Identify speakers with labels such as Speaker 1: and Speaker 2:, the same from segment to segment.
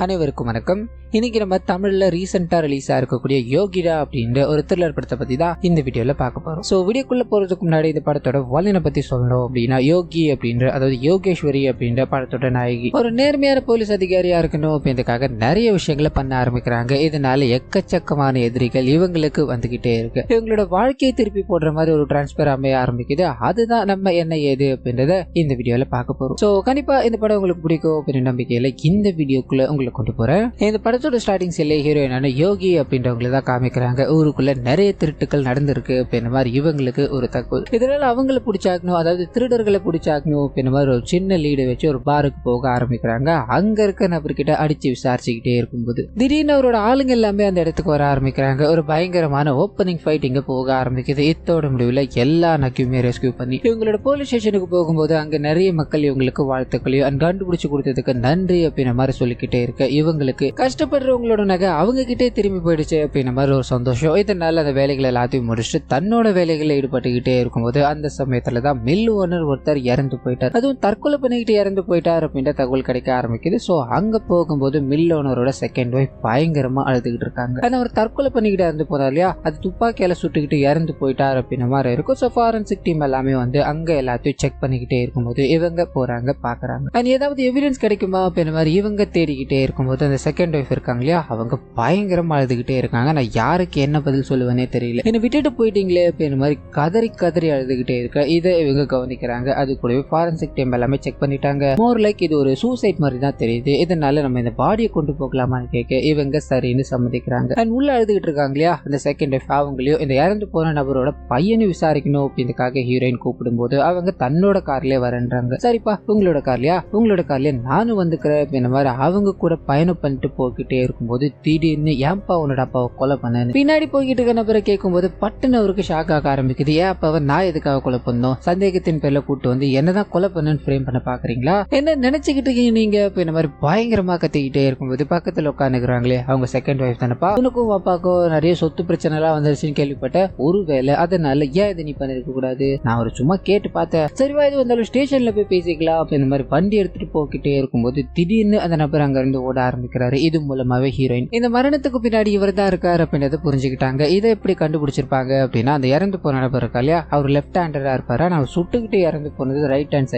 Speaker 1: அனைவருக்கும் வணக்கம். இன்னைக்கு நம்ம தமிழ்ல ரீசெண்டா ரிலீஸா இருக்கக்கூடிய யோகிடா அப்படின்ற ஒரு த்ரில்லர் படத்தை பத்தி தான் இந்த வீடியோல பார்க்க போறோம். சோ வீடியோக்குள்ள போறதுக்கு முன்னாடி இந்த படத்தோட வல்லினை பத்தி சொல்லணும் அப்படின்னா, யோகி அப்படின்ற அதாவது யோகேஸ்வரி அப்படின்ற படத்தோட நாயகி ஒரு நேர்மையான போலீஸ் அதிகாரியா இருக்கணும் அப்படின்றதுக்காக நிறைய விஷயங்களை பண்ண ஆரம்பிக்கிறாங்க. இதனால எக்கச்சக்கமான எதிரிகள் இவங்களுக்கு வந்துகிட்டே இருக்கு. இவங்களோட வாழ்க்கையை திருப்பி போடுற மாதிரி ஒரு டிரான்ஸ்பர் அமைய ஆரம்பிக்குது. அதுதான் நம்ம என்ன ஏது அப்படின்றத இந்த வீடியோல பார்க்க போறோம். சோ கண்டிப்பா இந்த படம் உங்களுக்கு பிடிக்கும் அப்படின்ற நம்பிக்கையில இந்த வீடியோக்குள்ள உங்களுக்கு கொண்டு போறேன். இந்த படத்தோட ஸ்டார்டிங் செல்ல ஹீரோயினான யோகி அப்படின்றவங்களை தான் காமிக்கிறாங்க. ஊருக்குள்ள நிறைய திருட்டுகள் நடந்திருக்கு அப்படின்ற மாதிரி இவங்களுக்கு ஒரு தகவல். இதனால அவங்களை பிடிச்சாக்கணும், அதாவது திருடர்களை பிடிச்சாக்கணும் அப்படின்ற மாதிரி ஒரு சின்ன லீடு வச்சு ஒரு பாருக்கு போக ஆரம்பிக்கிறாங்க. அங்க இருக்க நபர்கிட்ட அடிச்சு விசாரிச்சுக்கிட்டே இருக்கும்போது திடீர்னு அவரோட ஆளுங்க எல்லாமே அந்த இடத்துக்கு வர ஆரம்பிக்கிறாங்க. ஒரு பயங்கரமான ஓப்பனிங் ஃபைட் இங்க போக ஆரம்பிக்குது. இத்தோட முடிவுல எல்லா நக்கியுமே ரெஸ்கியூ பண்ணி இவங்களோட போலீஸ் ஸ்டேஷனுக்கு போகும்போது அங்க நிறைய மக்கள் இவங்களுக்கு வாழ்த்துக்களையும் கண்டுபிடிச்சு கொடுத்ததுக்கு நன்றி அப்படின்ற மாதிரி சொல்லிக்கிட்டே இருக்க இவங்களுக்கு கஷ்டப்படுறவங்களோட நகை அவங்க கிட்டே திரும்பி போயிடுச்சு அப்படின்ற மாதிரி ஒரு சந்தோஷம். இதனால அந்த வேலைகள் எல்லாத்தையும் முடிச்சுட்டு தன்னோட வேலைகளில் ஈடுபட்டுக்கிட்டே இருக்கும்போது அந்த சமயத்துலதான் மில் ஓனர் ஒருத்தர் இறந்து போயிட்டார். அதுவும் தற்கொலை பண்ணிக்கிட்டு இறந்து போயிட்டார் அப்படின்ற தகவல் கிடைக்க ஆரம்பிக்குது. சோ அங்க போகும்போது மில் ஓனரோட செகண்ட் ஒய்ஃப் பயங்கரமா அழுதுகிட்டு இருக்காங்க. ஆனா அவர் தற்கொலை பண்ணிக்கிட்டு இறந்து போறார் இல்லையா, அது துப்பாக்கியால சுட்டுக்கிட்டு இறந்து போயிட்டார் அப்படின்ற மாதிரி இருக்கும். ஸோ ஃபாரன்சிக் டீம் எல்லாமே வந்து அங்க எல்லாத்தையும் செக் பண்ணிக்கிட்டே இருக்கும்போது இவங்க போறாங்க பாக்குறாங்க. அண்ட் ஏதாவது எவிடன்ஸ் கிடைக்குமா அப்படின்ற மாதிரி இவங்க தேடிக்கிட்டே இருக்கும்போது அந்த செகண்ட் ஒய்ஃப் இருக்காங்க இல்லையா, அவங்க பயங்கரமா அழுதுகிட்டே இருக்காங்க. நான் யாருக்கு என்ன பதில் சொல்லுவேனே தெரியல, என்ன விட்டுட்டு போயிட்டீங்களே அப்படின்ற மாதிரி கதறி கதறி அழுதுகிட்டே இருக்க இதை இவங்க கவனிக்கிறாங்க. அது கூடவே ஃபாரன்சிக் டீம் எல்லாமே செக் பண்ணிட்டாங்க. மோர் லைக் இது ஒரு சூசைட் மாதிரி தான் தெரியுது. இதனால நம்ம இந்த பாடியை கொண்டு போகலாமான்னு கேட்க இவங்க சரின்னு சம்மதிக்கிறாங்க. அண்ட் உள்ள அழுதுகிட்டு இருக்காங்க இல்லையா அந்த செகண்ட் ஒய்ஃப், அவங்களையும் இந்த இறந்து போன நபரோட பையனை விசாரிக்கணும் அப்படின்றதுக்காக ஹீரோயின் கூப்பிடும்போது அவங்க தன்னோட கார்லயே வரன்றாங்க. சரிப்பா உங்களோட கார்லயே நானும் வந்துக்கிறேன் அப்படின்ற மாதிரி அவங்க கூட பயணம் பண்ணிட்டு போய்கிட்டே இருக்கும்போது திடீர்னு ஏன்பா உன்னோட அப்பாவை கொலை பண்ணு பின்னாடி போய்கிட்டு இருக்க நபரை கேட்கும்போது பட்டுன்னு அவருக்கு ஷாக் ஆக ஆரம்பிக்குது. ஏன் அப்பாவை நான் எதுக்காக கொலை பண்ணோம், சந்தேகத்தின் பேர்ல கூட்டு வந்து என்னதான் கொலை பண்ணுன்னு ஃப்ரேம் பண்ண பாக்குறீங்களா, என்ன நினைச்சுக்கிட்டு இருக்கீங்க நீங்க அப்படின்ற மாதிரி பயங்கரமா கத்திக்கிட்டே இருக்கும்போது பக்கத்துல உட்காந்துக்கிறாங்களே அவங்க செகண்ட் ஒய்ஃப் தானப்பா, உனக்கும் அப்பாவுக்கும் நிறைய சொத்து பிரச்சனை எல்லாம் வந்துருச்சுன்னு கேள்விப்பட்ட, ஒருவேளை அதனால ஏன் இதை நீ பண்ணிருக்க கூடாது, நான் ஒரு சும்மா கேட்டு பார்த்தேன், சரிவா இது வந்தாலும் ஸ்டேஷன்ல போய் பேசிக்கலாம் அப்படின்ற மாதிரி வண்டி எடுத்துட்டு போக்கிட்டே இருக்கும்போது திடீர்னு அந்த நபர் அங்க இருந்து ஓட ஆரம்பிக்கிறாரு. இது மூலமாவே ஹீரோயின் இந்த மரணத்துக்கு பின்னாடி இவர் தான் இருக்காரு அப்படின்றத புரிஞ்சுக்கிட்டாங்க. இதை எப்படி கண்டுபிடிச்சிருப்பாங்க அப்படின்னா, அந்த இறந்து போன நபர் இருக்கா இல்லையா, அவர் லெஃப்ட் ஹேண்டரா இருப்பாரு. நான் சுட்டுக்கிட்டு இறந்து போனது ரைட் ஹேண்ட்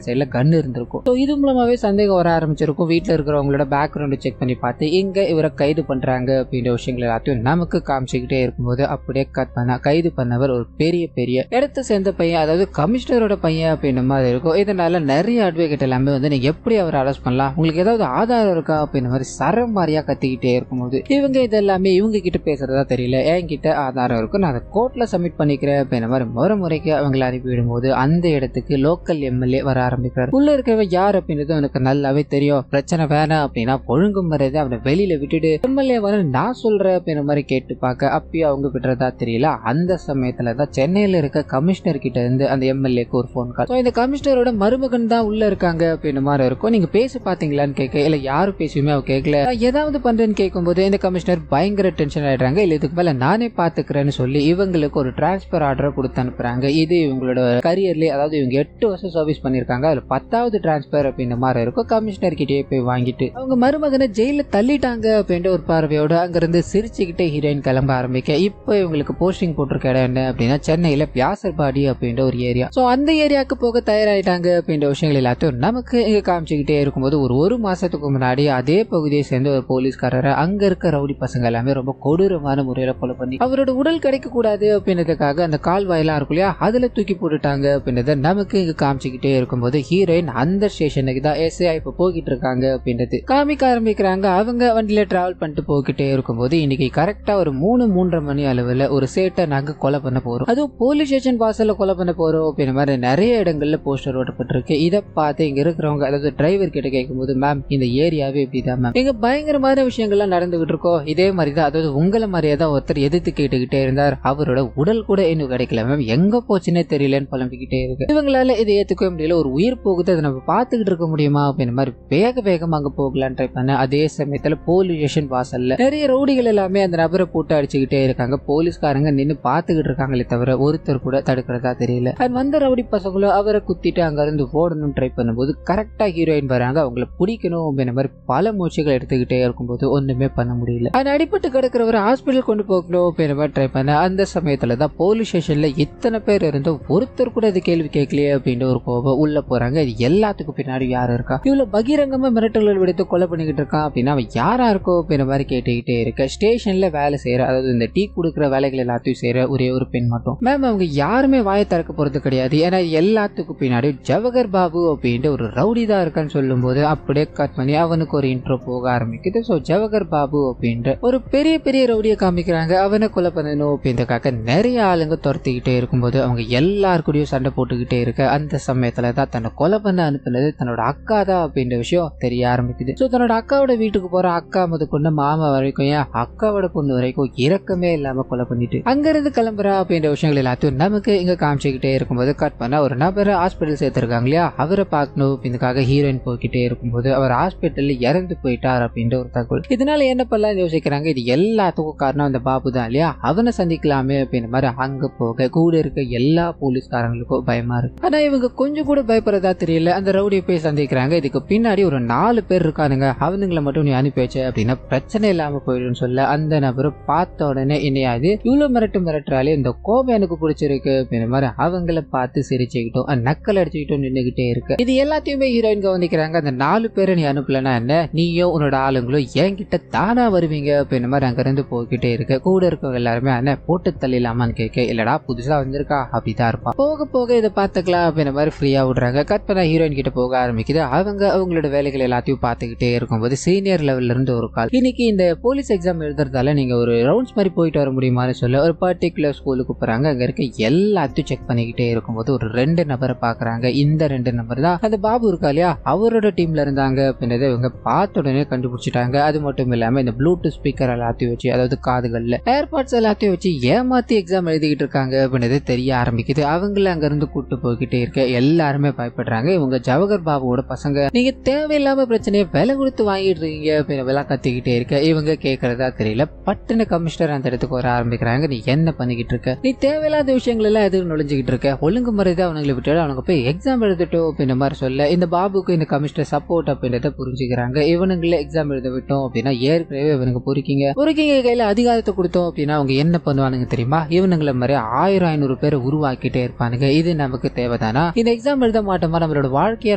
Speaker 1: சைட்ல கன் இருந்திருக்கும். இது மூலமாவே சந்தேகம் வர ஆரம்பிச்சிருக்கும். வீட்டுல இருக்கிறவங்களோட பேக்ரவுண்ட் செக் பண்ணி பார்த்து இங்க இவரை கைது பண்றாங்க அப்படின்ற விஷயங்கள் எல்லாத்தையும் நமக்கு காமிச்சுக்கிட்டே இருக்கும்போது அப்படியே கட் பண்ணா கைது பண்ணவர் ஒரு பெரிய இடத்தை சேர்ந்த பையன், அதாவது கமிஷனரோட பையன் அப்படின்ற மாதிரி இருக்கும். இதனால நிறைய அட்வொகேட் எல்லாமே வந்து நீங்க எப்படி அவரை அரெஸ்ட் பண்ணலாம், உங்களுக்கு ஏதாவது ஆதாரம் இருக்கா அப்படின்ற மாதிரி சரம் மாதிரியா கத்திக்கிட்டே இருக்கும்போது இவங்க இதெல்லாமே இவங்க கிட்ட பேசுறதா தெரியல, என்கிட்ட ஆதாரம் இருக்கும், நான் அதை கோர்ட்ல சப்மிட் பண்ணிக்கிறேன் அப்படின்ற மாதிரி முறைக்கு அவங்களை அனுப்பிவிடும் போது அந்த இடத்துக்கு லோக்கல் எம்எல்ஏ வர ஆரம்பிக்கிறார். உள்ள இருக்கவன் யார் அப்படின்றது எனக்கு நல்லாவே தெரியும், பிரச்சனை வேணாம் அப்படின்னா ஒழுங்கு மரியாதை அவனை வெளியில விட்டுட்டு எம்எல்ஏ வர நான் சொல்றேன் அப்படின்ற மாதிரி கேட்டு பார்க்க அப்பயும் அவங்க விடுறதா தெரியல. அந்த சமயத்துலதான் சென்னையில இருக்க கமிஷனர் கிட்ட இருந்து அந்த எம்எல்ஏக்கு ஒரு போன் கால். இந்த கமிஷனரோட மருமகன் தான் உள்ள இருக்காங்க அப்படின்ற மாதிரி இருக்கும். நீங்க பேசி பாத்தீங்களான்னு கேட்க, இல்ல யாரும் பேசியுமே அவ கேட்கல, ஏதாவது பண்றேன்னு கேட்கும்போது இந்த கமிஷனர் பயங்கர டென்ஷன் ஆயிடுறாங்க. இல்ல இதுக்கு மேல நானே பாத்துக்கிறேன்னு சொல்லி இவங்களுக்கு ஒரு டிரான்ஸ்பர் ஆர்டர் கொடுத்து அனுப்புறாங்க. இது இவங்களோட கரியர்லயே, அதாவது இவங்க 8 வருஷம் சர்வீஸ் பண்ணிருக்காங்க, அதுல 10வது டிரான்ஸ்பர் அப்படின்ற மாதிரி இருக்கும். கமிஷனர் கிட்டே போய் வாங்கிட்டு அவங்க மருமகனை ஜெயில தள்ளிட்டாங்க அப்படின்ற ஒரு பார்வையோட அங்கிருந்து சிரிச்சுக்கிட்டே ஹீரோயின் கிளம்ப ஆரம்பிக்க, இப்ப இவங்களுக்கு போஸ்டிங் போட்டிருக்க இடம் என்ன அப்படின்னா சென்னையில வியாசர்பாடி அப்படின்ற ஒரு ஏரியா. சோ அந்த ஏரியாவுக்கு போக தயாராயிட்டாங்க அப்படின்ற விஷயங்கள் எல்லாத்தையும் நமக்கு இங்க காமிச்சுக்கிட்டே இருக்கும்போது ஒரு மாசத்துக்கு முன்னாடி அதே பகுதியை சேர்ந்த ஒரு போலீஸ்காரரை அங்க இருக்க ரவுடி பசங்க எல்லாமே ரொம்ப கொடூரமான முறையில கொலை பண்ணி அவரோட உடல் கிடைக்க கூடாது அப்படின்றதுக்காக அந்த கால்வாயெல்லாம் இருக்கும் இல்லையா அதுல தூக்கி போட்டுட்டாங்க அப்படின்றத நமக்கு இங்க காமிச்சுக்கிட்டே இருக்கும்போது ஹீரோயின் அந்த ஸ்டேஷனுக்கு தான் எஸ்ஐ இப்ப போய்கிட்டு இருக்காங்க அப்படின்றது காமிக்க ஆரம்பிக்கிறாங்க. அவங்க வண்டியில டிராவல் பண்ணிட்டு போய்கிட்டே இருக்கும்போது இன்னைக்கு கரெக்டா ஒரு 3-3:30 மணி அளவுல ஒரு சேட்டை நாங்க கொலை பண்ண போறோம், அதுவும் போலீஸ் ஸ்டேஷன் வாசல்ல கொலை பண்ண போறோம் அப்படின்ற மாதிரி நிறைய இடங்கள்ல போஸ்டர் ஓட்டப்பட்டிருக்கு. இதை பார்த்து இங்க இருக்கிறவங்க, அதாவது டிரைவர் கிட்ட கேட்கும்போது, மேம் இந்த ஏரியாவே இப்படிதான் மேம், இங்க பயங்கரமான விஷயங்கள்லாம் நடந்துகிட்டு இருக்கோம், இதே மாதிரிதான், அதாவது உங்களை மாதிரியே தான் ஒருத்தர் எதிர்த்து கேட்டுக்கிட்டே இருந்தார், அவரோட உடல் கூட இன்னும் கிடைக்கல மேம், எங்க போச்சுன்னே தெரியலன்னு புலம்பிக்கிட்டே இருக்கு. இவங்களால இதை ஏத்துக்கவே முடியல, ஒரு உயிர் போகுது, அதை நம்ம பார்த்துக்கிட்டு இருக்க முடியுமா அப்படின்ற மாதிரி வேகமா அங்க போகலான்னு ட்ரை பண்ண. அதே சமயத்துல போலீஸ் ஸ்டேஷன் வாசல்ல நிறைய ரவுடிகள் எல்லாமே அந்த நபரை போட்டு அடிச்சுக்கிட்டே இருக்காங்க. போலீஸ்காரங்க நின்று பார்த்துக்கிட்டு இருக்காங்களே தவிர ஒருத்தர் கூட தடுக்கிறதா தெரியல. வந்த ரவுடி பசங்களும் அவரை குத்திட்டு அங்க இருந்து ஓடணும் ட்ரை பண்ணும்போது கரெக்டா ஹீரோயின் வராங்க. அவங்களை பிடிக்கணும் அப்படின்ற மாதிரி பல மூச்சுகள் எடுத்துக்கிட்டே இருக்கும்போது ஒண்ணுமே பண்ண முடியல. அது அடிபட்டு கிடக்கிறவரை ஹாஸ்பிட்டல் கொண்டு போகணும் அப்படின்ற ட்ரை பண்ண அந்த சமயத்துல தான் போலீஸ் ஸ்டேஷன்ல இத்தனை பேர் இருந்தும் ஒருத்தர் கூட இது கேள்வி கேட்கலையே அப்படின்ற ஒரு கோபம் உள்ள போறாங்க. இது எல்லாத்துக்கும் பின்னாடி யாரு இருக்கா, இவ்வளவு பகிரங்கமா மிரட்டல்கள் விடுத்து கொலை பண்ணிக்கிட்டு இருக்கான் அப்படின்னா அவன் யாரா இருக்கோ அப்படின்ற மாதிரி கேட்டுக்கிட்டே இருக்க ஸ்டேஷன்ல வேலை செய்யற, அதாவது இந்த டீ கொடுக்குற வேலைகள் எல்லாத்தையும் செய்யற ஒரே ஒரு பெண் மட்டும் மேம் அவங்க யாருமே வாயை திறக்க போறது கிடையாது. ஏன்னா எல்லாத்துக்கும் பின்னாடி ஜவஹர் பாபு அப்படின்ட்டு ஒரு ரவுடி தான் இருக்கான்னு சொல்லும் போது அப்படியே கட் பண்ணி அவனுக்கு ஒரு இன்ட்ரோ போக ஆரம்பிக்குது. ஸோ ஜவஹர் பாபு அப்படின்ற ஒரு பெரிய பெரிய ரவுடியை காமிக்கிறாங்க. அவனை கொலை பண்ணணும் அப்படின்றக்காக நிறைய ஆளுங்க துரத்திக்கிட்டே இருக்கும்போது அவங்க எல்லாருக்கூடயும் சண்டை போட்டுக்கிட்டே இருக்க அந்த சமயத்துல தான் தன்னை கொலை பண்ண அனுப்புனது தன்னோட அக்கா தான் அப்படின்ற விஷயம் தெரிய ஆரம்பிக்குது. ஸோ தன்னோட அக்காவோட வீட்டுக்கு போற அக்கா முதற்கொண்டு மாமா வரைக்கும் ஏன் அக்காவோட பொண்ணு வரைக்கும் இரக்கமே இல்லாம கொலை பண்ணிட்டு அங்கிருந்து கிளம்புறா அப்படின்ற விஷயங்கள் எல்லாத்தையும் நமக்கு இங்க காமிச்சுக்கிட்டே இருக்கும்போது கட் பண்ண ஒரு நபரை ஹாஸ்பிட்டல் சேர்த்திருக்காங்க இல்லையா, அவரை பார்க்கணும் இதுக்காக ஹீரோயின் போய்கிட்டே இருக்கும்போது அவர் ஹாஸ்பிட்டல்ல இறந்து போயிட்டார் அப்படின்ற ஒரு தகவல். இதனால என்ன பண்ணலாம் யோசிக்கிறாங்க. இது எல்லாத்துக்கும் காரணம் அந்த பாபு தான் இல்லையா, அவனை சந்திக்கலாமே அப்படின்ற மாதிரி அங்க போக கூட இருக்க எல்லா போலீஸ்காரங்களுக்கும் பயமா இருக்கு. ஆனா இவங்க கொஞ்சம் கூட பயப்படுறதா தெரியல. அந்த ரவுடியை போய் சந்திக்கிறாங்க. இதுக்கு பின்னாடி ஒரு 4 பேர் இருக்கானுங்க, அவனுங்களை மட்டும் நீ அனுப்பி வச்ச அப்படின்னா பிரச்சனை இல்லாம போயிடும் சொல்ல அந்த நபரு பார்த்த உடனே என்னையாது இவ்வளவு மிரட்டுறாலே இந்த கோபம் எனக்கு பிடிச்சிருக்கு அப்படின்ற மாதிரி அவங்கள பார்த்து சிரிச்சுக்கிட்டோம் நக்கல் அடிச்சுக்கிட்டோம் நின்றுகிட்டே இருக்கு. இது எல்லாத்தையுமே ஹீரோயின் கவனிக்கிறாங்க. அந்த 4 பேரை நீ அனுப்பலன்னா என்ன, நீயும் உன்னோட ஆளுங்களும் என்கிட்ட தானா வருவீங்க அப்படின்ற மாதிரி அங்க இருந்து போய்கிட்டே இருக்கு. கூட இருக்கவங்க எல்லாருமே அண்ணன் போட்டு தள்ளிடலாமான்னு கேட்க இல்லடா புதுசா வந்திருக்கா அப்படிதான் இருப்பான், போக போக இதை பார்த்துக்கலாம் அப்படின்ற மாதிரி ஃப்ரீயா விடுறாங்க. கட் பண்ண ஹீரோயின் கிட்ட போக ஆரம்பிக்குது. அவங்க அவங்களோட வேலைகள் எல்லாத்தையும் பார்த்துக்கிட்டே இருக்கும்போது சீனியர் லெவல்ல இருந்து ஒரு கால், இன்னைக்கு இந்த போலீஸ் எக்ஸாம் எழுதுறதால நீங்க ஒரு ரவுண்ட்ஸ் மாதிரி போயிட்டு வர முடியுமான்னு சொல்ல ஒரு பர்டிகுலர் ஸ்கூலுக்கு போறாங்க. அங்க இருக்க எல்லாத்தையும் செக் பண்ணிக்கிட்டே இருக்கும்போது ஒரு 2 நபரை பாக்குறாங்க. இந்த 2 நபர் தான் அந்த பாபு இருக்கா இல்லையா, அவரோட டீம்ல இருந்தாங்க அப்படின்றத இவங்க பார்த்த உடனே கண்டுபிடிச்சிட்டாங்க. அது மட்டும் இல்லாம இந்த ப்ளூடூத் ஸ்பீக்கர் எல்லாத்தையும் வச்சு, அதாவது காதுகள்ல ஏர்பாட்ஸ் எல்லாத்தையும் வச்சு ஏமாத்தி எக்ஸாம் எழுதிக்கிட்டு இருக்காங்க அப்படின்றது தெரிய ஆரம்பிக்குது. அவங்கள அங்க இருந்து கூட்டு போய்கிட்டே இருக்க எல்லாருமே பயப்படுறாங்க. இவங்க ஜவஹர் பாபுவோட பசங்க, நீங்க தேவையில்லாம பிரச்சனையை விலை கொடுத்து வாங்கிட்டு இருக்கீங்க அப்படின்னு கத்திக்கிட்டே இருக்க இவங்க கேட்கறதா தெரியல. பட்டுன்னு கமிஷனர் அந்த இடத்துக்கு வர ஆரம்பிக்கிறாங்க. நீ என்ன பண்ணிக்கிட்டு இருக்க, நீ தேவையில்லாத விஷயங்கள் எல்லாம் எதுவும் நுழைஞ்சுக்கிட்டு இருக்க, ஒழுங்கு முறைதான் அவங்களை விட்டு அவங்க போய் எக்ஸாம் எழுதிட்டோம் அப்படின்ற மாதிரி சொல்ல இந்த பாபுக்கு இந்த கமிஷனர் சப்போர்ட் அப்படின்றத புரிஞ்சுக்கிறாங்க. இவனுங்களே எக்ஸாம் எழுத விட்டோம் அப்படின்னா ஏற்கனவே இவனுக்கு பொறுக்கிங்க கையில அதிகாரத்தை கொடுத்தோம் அப்படின்னா அவங்க என்ன பண்ணுவானுங்க தெரியுமா, இவனுங்களை மாதிரி 1000-500 பேரை உருவாக்கிட்டே இருப்பானுங்க. இது நமக்கு தேவைதானா, இந்த எக்ஸாம் எழுத மாட்டோமா, நம்மளோட வாழ்க்கையை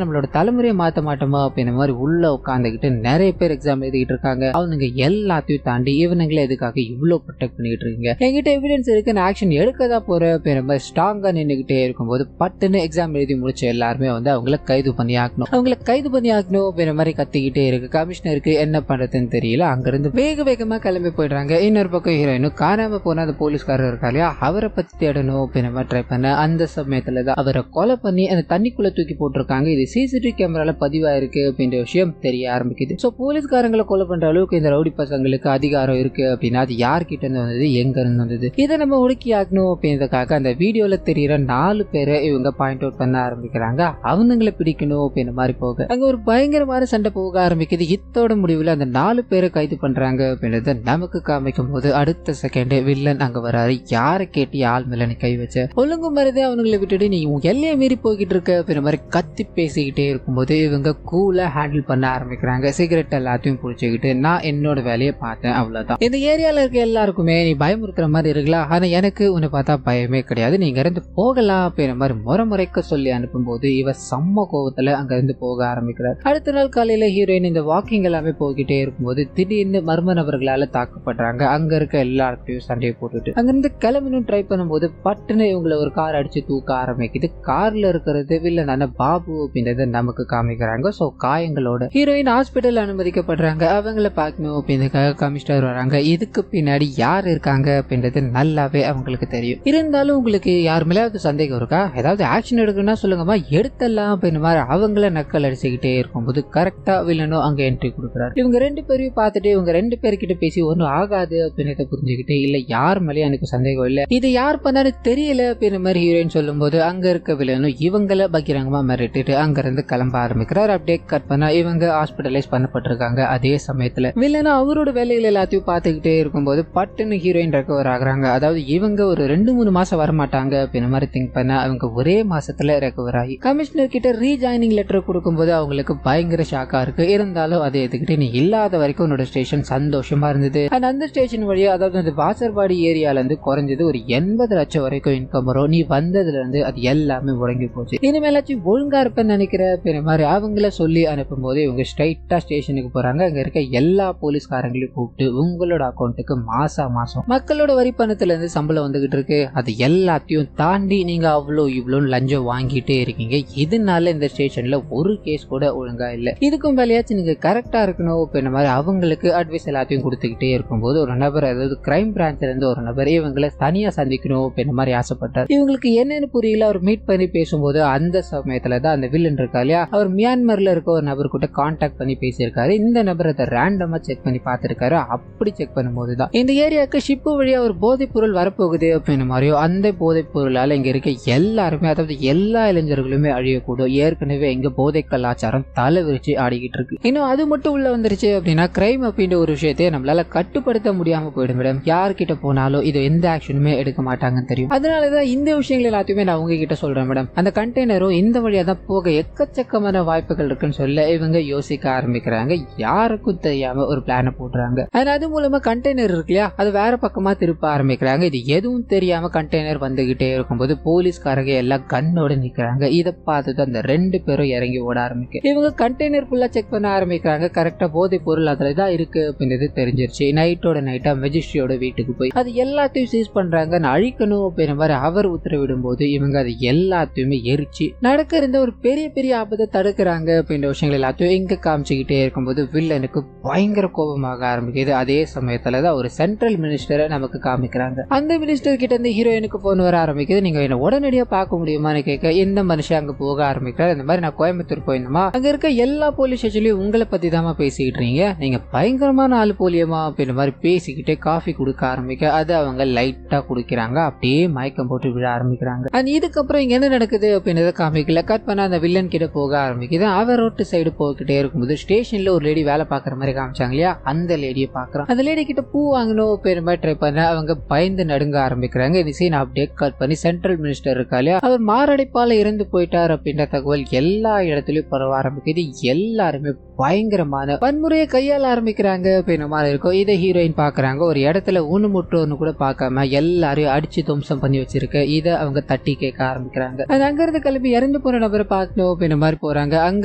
Speaker 1: நம்மளோட தலைமுறையை மாற்ற மாட்டோமா அப்படின்ற மாதிரி உள்ள உட்காந்துக்கிட்டு நிறைய பேர் எக்ஸாம் எழுதிக்கிட்டு இருக்காங்க. அவனுங்க எல்லாத்தையும் தாண்டி இவனுங்களை எதுக்காக இவ்வளவு ப்ரொடெக்ட் பண்ணிக்கிட்டு இருக்கீங்க, என்கிட்ட எவிடன்ஸ் இருக்கு, நான் ஆக்ஷன் எடுக்கதான் போறேன் அப்படின்ற மாதிரி ஸ்ட்ராங்கா நின்றுகிட்டே இருக்கும்போது பட்டுன்னு எக்ஸாம் எழுதி முடிச்ச எல்லாருமே வந்து அவங்களை கைது பண்ணி ஆக்கணும் அப்படின்ற மாதிரி கத்திக்கிட்டே இருக்கு. கமிஷனருக்கு என்ன பண்றதுன்னு தெரியல. அங்கிருந்து வேகமா கிளம்பி போயிடுறாங்க. இன்னொரு பக்கம் ஹீரோயினும் காணாம போன அந்த போலீஸ்காரர் இருக்கா இல்லையா, அவரை பத்தி தேடணும் அப்படின்ற மாதிரி ட்ரை பண்ண அந்த சமயத்துலதான் அவரை கொலை பண்ணி அந்த தண்ணிக்குள்ள தூக்கி போட்டிருக்காங்க. இது சிசிடிவி கேமரால பதிவாயிருக்கு அப்படின்ற விஷயம் தெரிய ஆரம்பிக்குது. சோ போலீஸ்காரங்களை கொலை பண்ற அளவுக்கு இந்த ரவுடி பசங்களுக்கு அதிகாரம் இருக்கு அப்படின்னா அது யார்கிட்ட இருந்து வந்தது, எங்க இருந்து வந்தது, இதை நம்ம ஒடுக்கி ஆகணும் அப்படின்றதுக்காக அந்த வீடியோல தெரியுற 4 பேரை இவங்க பாயிண்ட் அவுட் பண்ண ஆரம்பிக்கிறாங்க. அவனுங்களை பிடிக்கணும் அப்படின்ற மாதிரி போக அங்க ஒரு பயங்கரமான சண்டை போக ஆரம்பிக்குது. இத்தோட முடிவுல அந்த 4 பேரை கைது பண்றாங்க அப்படின்றத நமக்கு காமிக்கும் போது அடுத்த செகண்ட் வில்லன் அங்க வராரு. யாரை கேட்டு ஆள் மேல நீ கை வச்ச, ஒழுங்கு மருதே அவனுங்களை விட்டுட்டு நீ எல்லையை மீறி போய்கிட்டு இருக்க அப்படின்ற மாதிரி கத்தி பேசிக்கிட்டே இருக்கும்போது இவங்க கூலா ஹேண்டில் பண்ண ஆரம்பிக்கிறாங்க. சிகரெட் எல்லாத்தையும் புடிச்சுக்கிட்டு நான் என்னோட வேலையை பார்த்தேன் அவ்வளவுதான். இந்த ஏரியால இருக்க எல்லாருக்குமே நீ பயமுறுத்துற மாதிரி இருக்கலாம், ஆனா எனக்கு உன்னை பார்த்தா பயமே கிடையாது, நீங்க இருந்து போகலாம் அப்படின்ற மாதிரி முறைக்க சொல்லி அனுப்பும் போது இவ செம்ம கோவத்துல அங்க இருந்து போக ஆரம்பிக்கிறார். அடுத்த நாள் காலையில ஹீரோயின் இந்த வாக்கிங் எல்லாமே போய்கிட்டே இருக்கும்போது திடீர்னு மர்ம நபர்களால தாக்கப்படுறாங்க. அங்க இருக்க எல்லாருக்கையும் சண்டையை போட்டுட்டு அங்கிருந்து கிளம்பணும் ட்ரை பண்ணும்போது பட்டுன்னு இவங்களை ஒரு கார் அடிச்சு தூக்க ஆரம்பிக்குது. கார்ல இருக்கிறது வில்லனான பாபு அப்படின்றத நமக்கு காமிக்கிறாங்க. சோ காயங்களோட ஹீரோயின் ஹாஸ்பிட்டல் அனுமதிக்கப்படுறாங்க. அவங்கள பார்க்கணும் அப்படின்றதுக்காக கமிஷனர் வராங்க. இதுக்கு பின்னாடி யார் இருக்காங்க அப்படின்றது நல்லாவே அவங்களுக்கு தெரியும். இருந்தாலும் உங்களுக்கு யார் மேலாவது சந்தேகம் இருக்கா, ஏதாவது ஆக்ஷன் எடுக்கணும்னா சொல்லுங்கம்மா, எடுத்தலாம் அப்படின்னு மாதிரி அவங்கள நக்கல் அடிச்சுக்கிட்டே இருக்கும்போது கரெக்டா வில்லனும் அங்க என்ட்ரி கொடுக்குறாரு. இவங்க 2 பேரையும் பார்த்துட்டு இவங்க 2 பேர்கிட்ட பேசி ஒன்னும் ஆகாது அப்படின்றத புரிஞ்சுக்கிட்டு இல்ல யார் மேலேயும் எனக்கு சந்தேகம் இல்ல, இது யார் பண்ணாரு தெரியல அப்படின்ற மாதிரி ஹீரோயின் சொல்லும் போது அங்க இருக்க வில்லனும் இவங்களை பகிரங்கமா மிரட்டிட்டு அங்க இருந்து கிளம்ப ஆரம்பிக்கிறார். அப்படியே கட் பண்ணா இவங்க ஹாஸ்பிட்டலைஸ் பண்ணப்பட்டிருக்காங்க. அதே சமயத்துல வில்லனும் அவரோட வேலைகள் எல்லாத்தையும் பார்த்துக்கிட்டே இருக்கும்போது பட்டுன்னு ஹீரோயின் ரெக்கவர் ஆகுறாங்க. அதாவது இவங்க ஒரு 2-3 மாசம் வரமாட்டாங்க அப்படின்ற மாதிரி திங்க் பண்ண அவங்க ஒரே மாசத்துல ரெக்கவர் ஆகி கமிஷனர் கிட்ட ரீஜாயினிங் லெட்டர் கொடுக்கும்போது அவங்களுக்கு பயங்கர ஷாக்கா இருக்கு. இருக்கு. இருந்தாலும் அதை எதுக்கிட்டு நீ இல்லாத வரைக்கும் உன்னோட ஸ்டேஷன் சந்தோஷமா இருந்தது. அந்த ஸ்டேஷன் வழியா அதாவது அந்த வாசர்பாடி ஏரியால இருந்து குறைஞ்சது ஒரு 80 லட்சம் வரைக்கும் இன்கம் வரும். நீ வந்ததுல இருந்து அது எல்லாமே முடங்கி போச்சு. இனிமேலாச்சும் ஒழுங்கா இருப்பேன்னு நினைக்கிற மாதிரி அவங்கள சொல்லி அனுப்பும் போது இவங்க ஸ்ட்ரைட்டா ஸ்டேஷனுக்கு போறாங்க. அங்க இருக்க எல்லா போலீஸ்காரங்களையும் கூப்பிட்டு உங்களோட அக்கௌண்ட்டுக்கு மாசம் மக்களோட வரி பணத்துல இருந்து சம்பளம் வந்துகிட்டு இருக்கு. அது எல்லாத்தையும் தாண்டி நீங்க அவ்வளோ இவ்வளோ லஞ்சம் வாங்கிட்டே இருக்கீங்க. இதனால இந்த ஸ்டேஷன்ல ஒரு கேஸ் கூட ஒழுங்கா இல்ல. இதுக்கும் வேலையாச்சும் நீங்க கரெக்டா இருக்கணும் மாதிரி அவங்களுக்கு அட்வைஸ் எல்லாத்தையும் கொடுத்துக்கிட்டே இருக்கும்போது ஒரு நபர் அதாவது கிரைம் பிரான்ச்ல இருந்து ஒரு நபர் இவங்களை தனியா சந்திக்கணும் மாதிரி ஆசைப்பட்டார். இவங்களுக்கு என்னன்னு புரியல. அவர் மீட் பண்ணி பேசும்போது அந்த சமயத்துலதான் அந்த வில்லன் இருக்கா இல்லையா, அவர் மியான்மர்ல இருக்க ஒரு நபர் கிட்ட கான்டாக்ட் பண்ணி பேசியிருக்காரு. இந்த நபர் அதை ரேண்டமா செக் பண்ணி பார்த்திருக்காரு. அப்படி செக் பண்ணும்போதுதான் இந்த ஏரியாவுக்கு ஷிப்பு வழியா ஒரு போதைப் பொருள் வரப்போகுது மாதிரியோ அந்த போதைப் பொருளால இங்க இருக்க எல்லாருமே அதாவது எல்லா இளைஞர்களுமே அழியக்கூடும். ஏற்கனவே இங்க போதை கலாச்சாரம் தலை விரிச்சு ஆடிக்கிட்டு இருக்கு. இன்னும் அது மட்டும் உள்ள வந்துருச்சு அப்படின்னா கிரைம் அப்படின்ற ஒரு விஷயத்தையே நம்மளால கட்டுப்படுத்த முடியாம போயிடும் மேடம். யார்கிட்ட போனாலும் இது எந்த ஆக்ஷனுமே எடுக்க மாட்டாங்கன்னு தெரியும். அதனாலதான் இந்த விஷயங்கள் எல்லாத்தையுமே நான் உங்ககிட்ட சொல்றேன் மேடம். அந்த கண்டெய்னரும் இந்த வழியா தான் போக எக்கச்சக்கமான வாய்ப்புகள் இருக்குன்னு சொல்ல இவங்க யோசிக்க ஆரம்பிக்கிறாங்க. யாருக்கும் தெரியாம ஒரு பிளான போடுறாங்க. அது மூலமா கண்டெய்னர் இருக்கு இல்லையா, அது வேற பக்கமா திருப்ப ஆரம்பிக்கிறாங்க. இது எதுவும் தெரியாம கண்டெய்னர் வந்துகிட்டே இருக்கும்போது போலீஸ்காரங்க எல்லாம் கண்ணோட நிக்கிறாங்க. இதை பார்த்துட்டு அந்த 2 பேரும் இறங்கி ஓட ஆரம்பிக்க இவங்க கண்டெய்னர் ஃபுல்லா செக் பண்ண ஆரம்பிக்கிறாங்க. கரெக்டா போதை பொருள் அதுலதான் இருக்கு அப்படின்றது தெரிஞ்சிருச்சு. நைட்டோட நைட்டா மெஜிஸ்ட்ரியோட வீட்டுக்கு போய் அது எல்லாத்தையும் சீஸ் பண்றாங்க. அழிக்கணும் அப்படின்ற மாதிரி அவர் உத்தரவிடும் போது இவங்க அது எல்லாத்தையுமே எரிச்சு நடக்க இருந்த ஒரு பெரிய பெரிய ஆபத்தை தடுக்கிறாங்க அப்படின்ற விஷயங்கள் எல்லாத்தையும் இங்க காமிச்சுக்கிட்டே இருக்கும்போது வில்லனுக்கு பயங்கர கோபமாக ஆரம்பிக்குது. அதே சமயத்துலதான் ஒரு சென்ட்ரல் மினிஸ்டரை நமக்கு காமிக்கிறாங்க. அந்த மினிஸ்டர் கிட்ட இருந்து ஹீரோயினுக்கு போன் வர ஆரம்பிக்குது. நீங்க என்ன உடனடியா பார்க்க முடியுமான்னு கேட்க இந்த மனுஷன் அங்க போக ஆரம்பிக்கிறார். இந்த மாதிரி நான் கோயம்புத்தூர் போயிருந்தோமா, அங்க இருக்க எல்லா போலீஸ் ஸ்டேஷன்லயும் உங்களை பத்தி தான் பேசிக்கிட்டு இருக்கீங்க, நீங்க பயங்கரமான ஆளு போலியமா அப்படின்ற மாதிரி பேசிக்கிட்டே காஃபி கொடுக்க ஆரம்பிக்க அது அவங்க லைட்டா குடிக்கிறாங்க. அப்படியே மயக்கம் போட்டு விழ ஆரம்பிக்கிறாங்க. இதுக்கப்புறம் இங்க என்ன நடக்குது அப்படின்றத காமிக்கல. கட் பண்ண அந்த வில்லன் கிட்ட போக ஆரம்பிக்குது. அவர் ரோட்டு சைடு போய்கிட்டே இருக்கும்போது ஸ்டேஷன்ல ஒரு லேடி வேலை பாக்குற மாதிரி காமிச்சாங்க இல்லையா, அந்த லேடியை பாக்குறான். அந்த லேடி கிட்ட பூ வாங்கணும் அப்படின்ற மாதிரி ட்ரை பண்ண அவங்க பயந்து நடுங்க ஆரம்பிக்கிறாங்க. இந்த சீன் அப்படியே கட் பண்ணி சென்ட்ரல் மினிஸ்டர் இருக்கா இல்லையா, அவர் மாரடைப்பால இறந்து போயிட்டார் அப்படின்ற தகவல் எல்லா இடத்துலயும் பரவ ஆரம்பிக்குது. எல்லாருமே பயங்கரமான வன்முறையை கையாள ஆரம்பிக்கிறாங்க அப்படின்ற மாதிரி இருக்கும். இதை ஹீரோயின் பாக்குறாங்க. ஒரு இடத்துல ஊனுமுட்டோன்னு கூட பார்க்காம எல்லாரையும் அடிச்சு துவம்சம் பண்ணி வச்சிருக்க. இதை அவங்க தட்டி கேட்க ஆரம்பிக்கிறாங்க. அது அங்க இருந்து கிளம்பி இறந்து போன நபரை பார்க்கணும் அப்படின்ற மாதிரி போறாங்க. அங்க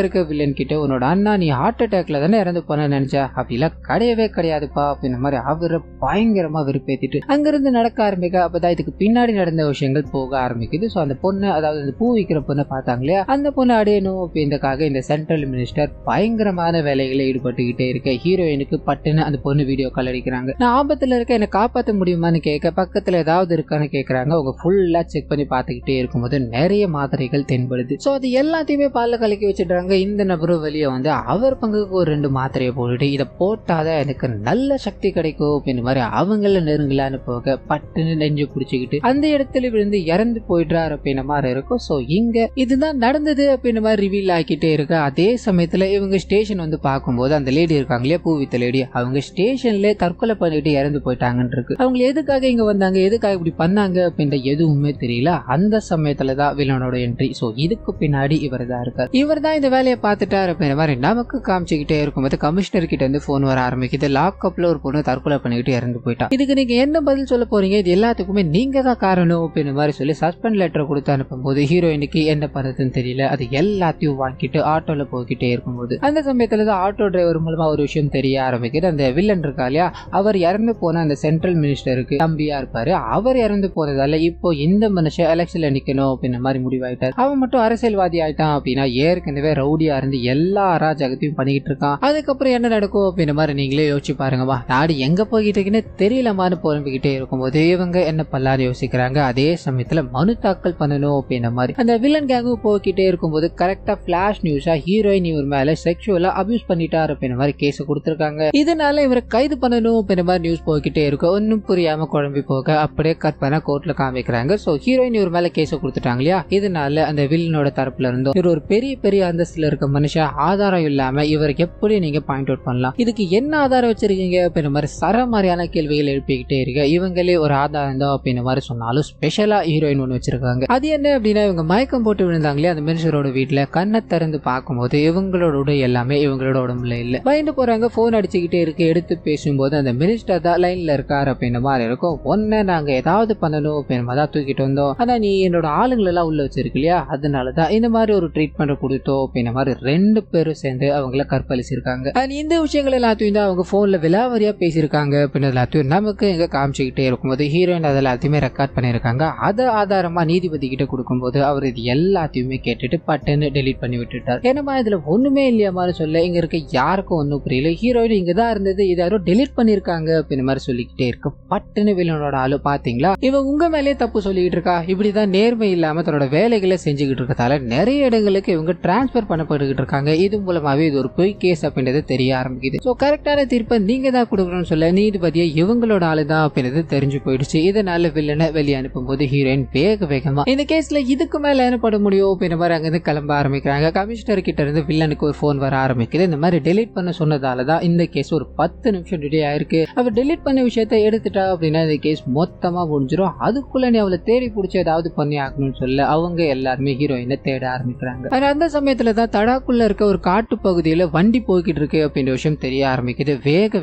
Speaker 1: இருக்க வில்லன் கிட்ட உன்னோட அண்ணா நீ ஹார்ட் அட்டாக்ல தானே இறந்து போன நினைச்சா, அப்படிலாம் கிடையவே கிடையாதுப்பா அப்படின்ற மாதிரி அவரை பயங்கரமா வெறுப்பேத்திட்டு அங்க இருந்து நடக்க ஆரம்பிக்க. அப்பதான் இதுக்கு பின்னாடி நடந்த விஷயங்கள் போக ஆரம்பிக்குது. சோ அந்த பொண்ணு அதாவது அந்த பூ விற்கிற பொண்ணை பார்த்தாங்க இல்லையா, அந்த பொண்ணு அடையணும் அப்படின்றக்காக இந்த சென்ட்ரல் மினிஸ்டர் பயங்கரமான வேலைகளை ஈடுபட்டுக்கிட்டே இருக்க ஹீரோயினுக்கு பட்டுன்னு அந்த பொண்ணு வீடியோ கால் அடிக்கிறாங்க. நான் ஆபத்துல இருக்க என்ன காப்பாற்ற முடியுமான்னு கேட்க பக்கத்துல ஏதாவது இருக்கான்னு கேட்கறாங்க. அவங்க ஃபுல்லா செக் பண்ணி பார்த்துக்கிட்டே இருக்கும்போது நிறைய மாத்திரைகள் தென்படுது. சோ அது எல்லாத்தையுமே பால்ல கலக்கி வச்சிடுறாங்க. இந்த நபரும் வெளியே வந்து அவர் பங்குக்கு ஒரு 2 மாத்திரையை போட்டுட்டு இதை போட்டாதான் எனக்கு நல்ல சக்தி கிடைக்கும் அப்படின்னு மாதிரி அவங்கள நெருங்கலான்னு போக பட்டுன்னு நெஞ்சு பிடிச்சிக்கிட்டு அந்த இடத்துல விழுந்து இறந்து போயிடுறாரு அப்படின்ற மாதிரி இருக்கும். சோ இங்க இதுதான் நடந்தது அப்படின்ற மாதிரி ரிவீல் ஆக்கிட்டே இருக்கு. அதே சமயத்துல இவங்க ஸ்டேஷன் வந்து பார்க்கும்போது அந்த லேடி இருக்காங்க இல்லையா, பூவித்த லேடி, அவங்க ஸ்டேஷன்ல தற்கொலை பண்ணிட்டு இறந்து போயிட்டாங்கன்னு இருக்கு. அவங்க எதுக்காக இங்க வந்தாங்க, எதுக்காக இப்படி பண்ணாங்க அப்படின்ற எதுவுமே தெரியல. அந்த சமயத்துலதான் வில்லனோட என்ட்ரி. சோ இதுக்கு பின்னாடி இவர் தான் இருக்காரு. இவர் தான் இந்த வேலையை பார்த்துட்டாரு அப்படின்ற மாதிரி நமக்கு காமிச்சுக்கிட்டே இருக்கும்போது கமிஷனர் கிட்ட இருந்து போன் வர ஆரம்பிக்குது. லாக்அப்ல ஒரு பொண்ணு தற்கொலை பண்ணிக்கிட்டு இறந்து போயிட்டா. இதுக்கு நீங்க என்ன பதில் சொல்ல போறீங்க, இது எல்லாத்துக்குமே நீங்க தான் காரணம் அப்படின்ற மாதிரி சொல்லி சஸ்பெண்ட் லெட்டர் கொடுத்து அனுப்பும்போது ஹீரோயினுக்கு என்ன பண்றதுன்னு தெரியல. அது எல்லாத்தையும் வாங்கிட்டு ஆட்டோல போய்கிட்டே இருக்கும்போது அந்த சமயத்துலதான் ஆட்டோ டிரைவர் மூலமா ஒரு விஷயம் தெரிய ஆரம்பிக்குது. அந்த வில்லன் இருக்கா இல்லையா, அவர் இறந்து போன அந்த சென்ட்ரல் மினிஸ்டருக்கு தம்பியா இருப்பாரு. அவர் இறந்து போறதால இப்போ இந்த மனுஷன் எலெக்ஷன்ல நிக்கணும் அப்படின்ற மாதிரி முடிவாயிட்டார். அவன் மட்டும் அரசியல்வாதி ஆயிட்டான் அப்படின்னா ஏற்கனவே ரவுடியா இருந்து எல்லா அராஜகத்தையும் பண்ணிக்கிட்டு இருக்கான். அதுக்கப்புறம் என்ன நடக்கும் அப்படின்ற மாதிரி நீங்களே யோசிச்சு பாருங்கப்பா. நாடு எங்க போய்கிட்டு இருக்குன்னு தெரியலமான்னு புலம்பிக்கிட்டே இருக்கும்போது இவங்க என்ன பண்ணலான்னு யோசிக்கிறாங்க. அதே சமயத்துல மனு தாக்கல் பண்ணணும் அப்படின்ற மாதிரி அந்த வில்லன் கேங்கும் போய்கிட்டே இருக்கும்போது கரெக்டா பிளாஷ் நியூஸா ஹீரோயின் இவர் மேல செக்ஷுவலா அபியூஸ் பண்ணிட்டாரு அப்படின்ற மாதிரி கேஸ் கொடுத்திருக்காங்க. இதனால இவரை கைது பண்ணணும் அப்படின்ற மாதிரி நியூஸ் போய்கிட்டே இருக்கும். ஒன்னும் புரியாம குழம்பி போக அப்படியே கட் பண்ண கோர்ட்ல காமிக்கிறாங்க. சோ ஹீரோயின் இவர் மேல கேஸ் கொடுத்துட்டாங்க இல்லையா, இதனால அந்த வில்லனோட தரப்புல இருந்தும் இவர் ஒரு பெரிய பெரிய அந்தஸ்துல இருக்க மனுஷன் ஆதாரம் இல்லாம இவர் எப்படி நீங்க பாயிண்ட் அவுட் பண்ணலாம், இதுக்கு என்ன ஆதாரம் வச்சிருக்கீங்க அப்படின்ற மாதிரி சரமாரியான கேள்விகள் எழுப்பிக்கிட்டே இருக்க. இவங்களே ஒரு ஆதாரம் தான் அப்படின்ற மாதிரி சொன்னாலும் ஸ்பெஷலா ஹீரோயின் ஒன்று வச்சிருக்காங்க. அது என்ன அப்படின்னா இவங்க மயக்கம் போட்டு விழுந்தாங்களே அந்த மினிஸ்டரோட வீட்டுல கண்ணை திறந்து பார்க்கும்போது இவங்களோட உடை எல்லாமே எதுவுமே இவங்களோட உடம்புல இல்ல. பயந்து போறாங்க. போன் அடிச்சுக்கிட்டே இருக்கு. எடுத்து பேசும்போது அந்த மினிஸ்டர் தான் லைன்ல இருக்காரு அப்படின்ற மாதிரி இருக்கும். ஒன்ன நாங்க ஏதாவது பண்ணணும் அப்படின்ற தான் தூக்கிட்டு வந்தோம். ஆனா நீ என்னோட ஆளுங்களை எல்லாம் உள்ள வச்சிருக்கு இல்லையா, அதனாலதான் இந்த மாதிரி ஒரு ட்ரீட்மெண்ட் கொடுத்தோம் அப்படின்ற மாதிரி 2 பேரும் சேர்ந்து அவங்கள கற்பழிச்சிருக்காங்க. இந்த விஷயங்கள் எல்லாத்தையும் தான் அவங்க போன்ல விலாவரியா பேசியிருக்காங்க அப்படின்னு எல்லாத்தையும் நமக்கு எங்க காமிச்சுக்கிட்டே இருக்கும்போது ஹீரோயின் அதை எல்லாத்தையுமே ரெக்கார்ட் பண்ணியிருக்காங்க. அதை ஆதாரமா நீதிபதி கிட்ட கொடுக்கும்போது அவர் இது எல்லாத்தையுமே கேட்டுட்டு பட்டுன்னு டெலீட் பண்ணி விட்டுட்டார். ஏன்னா இதுல ஒண்ணுமே இல்லையா மாதிரி சொல்ல இங்க இருக்க யாருக்கும் ஒன்னும் புரியல. ஹீரோயின் இங்கதான் இருந்தது, இதை யாரோ டெலீட் பண்ணிருக்காங்க அப்படின்னு மாதிரி சொல்லிக்கிட்டே இருக்கு. பட்டுன்னு வில்லனோட ஆளு பாத்தீங்களா இவன் உங்க மேலேயே தப்பு சொல்லிக்கிட்டு இருக்கா, இப்படிதான் நேர்மை இல்லாம தன்னோட வேலைகளை செஞ்சுக்கிட்டு இருக்கதால நிறைய இடங்களுக்கு இவங்க டிரான்ஸ்பர் பண்ணப்பட்டுக்கிட்டு இருக்காங்க. இது மூலமாவே இது ஒரு பொய் கேஸ் அப்படின்றது தெரிய ஆரம்பிக்குது. சோ கரெக்டான தீர்ப்பை நீங்க தான் கொடுக்கணும்னு சொல்ல நீதிபதியை இவங்களோட ஆளுதான் அப்படின்றது தெரிஞ்சு போயிடுச்சு. இதனால வில்லனை வெளியே அனுப்பும் போது ஹீரோயின் வேகமா இந்த கேஸ்ல இதுக்கு மேல என்ன பண்ண முடியும் அப்படின்ற மாதிரி அங்கிருந்து கிளம்ப ஆரம்பிக்கிறாங்க. கமிஷனர் கிட்ட இருந்து வில்லனுக்கு ஒரு போன் வர ஆரம்பிக்குது. இந்த மாதிரி டெலீட் பண்ண சொன்னதாலதான் இந்த கேஸ் ஒரு 10 நிமிஷம் டிலே ஆயிருக்கு. அவ டெலீட் பண்ண விஷயத்தை எடுத்துட்டா அப்படின்னா இந்த கேஸ் மொத்தமா முடிஞ்சிடும். அதுக்குள்ள நீ அவளை தேடி பிடிச்சி ஏதாவது பண்ணி ஆகணும்னு சொல்ல அவங்க எல்லாருமே ஹீரோயினை தேட ஆரம்பிக்கிறாங்க. அந்த சமயத்துல தான் தடாக்குள்ள இருக்க ஒரு காட்டு பகுதியில வண்டி போய்கிட்டு இருக்கு அப்படின்ற விஷயம் தெரிய ஆரம்பிக்குது.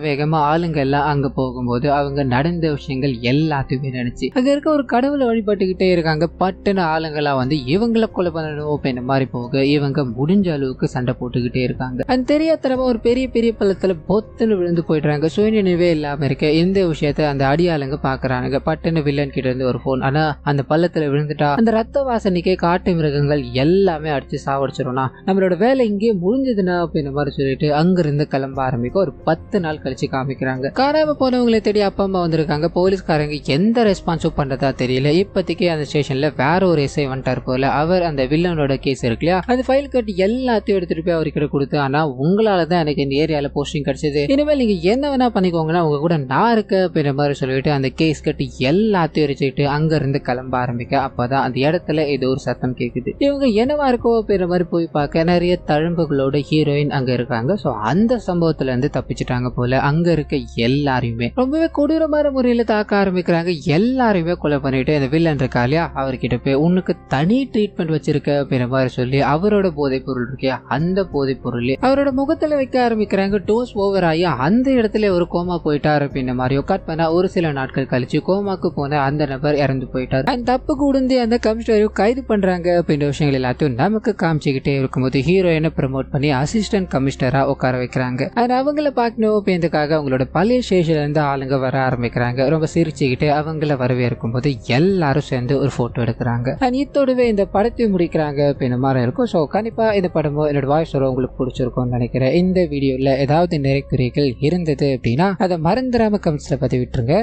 Speaker 1: வேகமா ஆளுங்க எல்லாம் அங்க போகும்போது அவங்க நடந்த விஷயங்கள் எல்லாத்தையுமே நினைச்சு அங்க இருக்க ஒரு கடவுளை வழிபட்டுக்கிட்டே இருக்காங்க. பட்டுன்னு ஆளுங்களா வந்து இவங்களை கொலை பண்ணணும் அப்படின்ற மாதிரி போக இவங்க முடிஞ்ச அளவுக்கு சண்டை போட்டுக்கிட்டே இருக்காங்க. அது தெரியாதனமா ஒரு பெரிய பள்ளத்துல பொத்துல விழுந்து போயிடுறாங்க. சுயநினைவே இல்லாம இருக்க இந்த விஷயத்த அந்த அடியாளுங்க பாக்குறாங்க. பட்டுன்னு வில்லன் கிட்ட இருந்து ஒரு போன், ஆனா அந்த பள்ளத்துல விழுந்துட்டா அந்த ரத்த வாசனைக்கே காட்டு மிருகங்கள் எல்லாமே அடிச்சு சாவடிச்சிடும்னா நம்மளோட வேலை இங்கே முடிஞ்சதுன்னா அப்படின்ற மாதிரி சொல்லிட்டு அங்கிருந்து கிளம்ப ஆரம்பிக்க ஒரு 10 நாள் கழிச்சு காமிக்கிறாங்க. காணாம போனவங்களை தேடி அப்பா அம்மா வந்திருக்காங்க. போலீஸ்காரங்க எந்த ரெஸ்பான்ஸும் பண்றதா தெரியல. இப்போதைக்கு அந்த ஸ்டேஷன்ல வேற ஒரு எஸ்ஐ வந்துட்டார் போல. அவர் அந்த வில்லனோட கேஸ் இருக்கு இல்லையா, அந்த ஃபைல் கட்டி எல்லாத்தையும் எடுத்துட்டு போய் அவர்கிட்ட கொடுத்து, ஆனா உங்களால தான் எனக்கு இந்த ஏரியால போஸ்டிங் கிடைச்சது, இனிமேல் நீங்க என்ன வேணா பண்ணிக்கோங்கன்னா உங்க கூட நான் இருக்க அப்படின்ற மாதிரி சொல்லிட்டு அந்த கேஸ் கட்டி எல்லாத்தையும் எரிச்சுட்டு அங்க இருந்து கிளம்ப ஆரம்பிக்க அப்பதான் அந்த இடத்துல ஏதோ ஒரு சத்தம் கேக்குது. இவங்க என்னவா இருக்கோ அப்படின்ற மாதிரி போய் பார்க்க நிறைய தழும்புகளோட ஹீரோயின் அங்க இருக்காங்க. சோ அந்த சம்பவத்துல இருந்து தப்பிச்சுட்டாங்க போல. அங்க இருக்க எல்லாரையுமே ரொம்பவே கொடூரமான முறையில தாக்க ஆரம்பிக்கிறாங்க. எல்லாரையுமே கொலை பண்ணிட்டு இந்த வில்லன் இருக்கா இல்லையா, அவர்கிட்ட போய் உனக்கு தனி ட்ரீட்மெண்ட் வச்சிருக்க அப்படின்ற மாதிரி சொல்லி அவரோட போதைப் பொருள் இருக்கியா அந்த போதைப் பொருள் அவரோட முகத்துல வைக்க ஆரம்பிக்கிறாங்க. டோஸ் ஓவர் ஆகி அந்த இடத்துல ஒரு கோமா போயிட்டார் அப்படின்ற மாதிரியோ கட் பண்ணா ஒரு சில நாட்கள் கழிச்சு கோமாக்கு போன அந்த நபர் இறந்து போயிட்டார். அந்த தப்பு கூடுந்து அந்த கமிஷனரையும் கைது பண்றாங்க அப்படின்ற விஷயங்கள் எல்லாத்தையும் நமக்கு காமிச்சுக்கிட்டே இருக்கும்போது ஹீரோயினை ப்ரமோட் பண்ணி அசிஸ்டன்ட் கமிஷனரா உட்கார வைக்கிறாங்க. அவங்கள பார்க்கணும் அப்படின்றதுக்காக அவங்களோட பழைய ஸ்டேஷன்ல இருந்து ஆளுங்க வர ஆரம்பிக்கிறாங்க. ரொம்ப சிரிச்சுக்கிட்டு அவங்கள வரவேற்கும் போது எல்லாரும் சேர்ந்து ஒரு போட்டோ எடுக்கிறாங்க. இத்தோடவே இந்த படத்தை முடிக்கிறாங்க அப்படின்ற மாதிரி இருக்கும். ஸோ கண்டிப்பா இந்த படமோ என்னோட வாய்ஸ் உங்களுக்கு பிடிச்சிருக்கும்னு நினைக்கிறேன். இந்த வீடியோல ஏதாவது நிறைய குறைகள் இருந்தது அப்படின்னா அதை மறந்துடாம கமெண்ட்ஸ்ல பதிவிட்டுருங்க.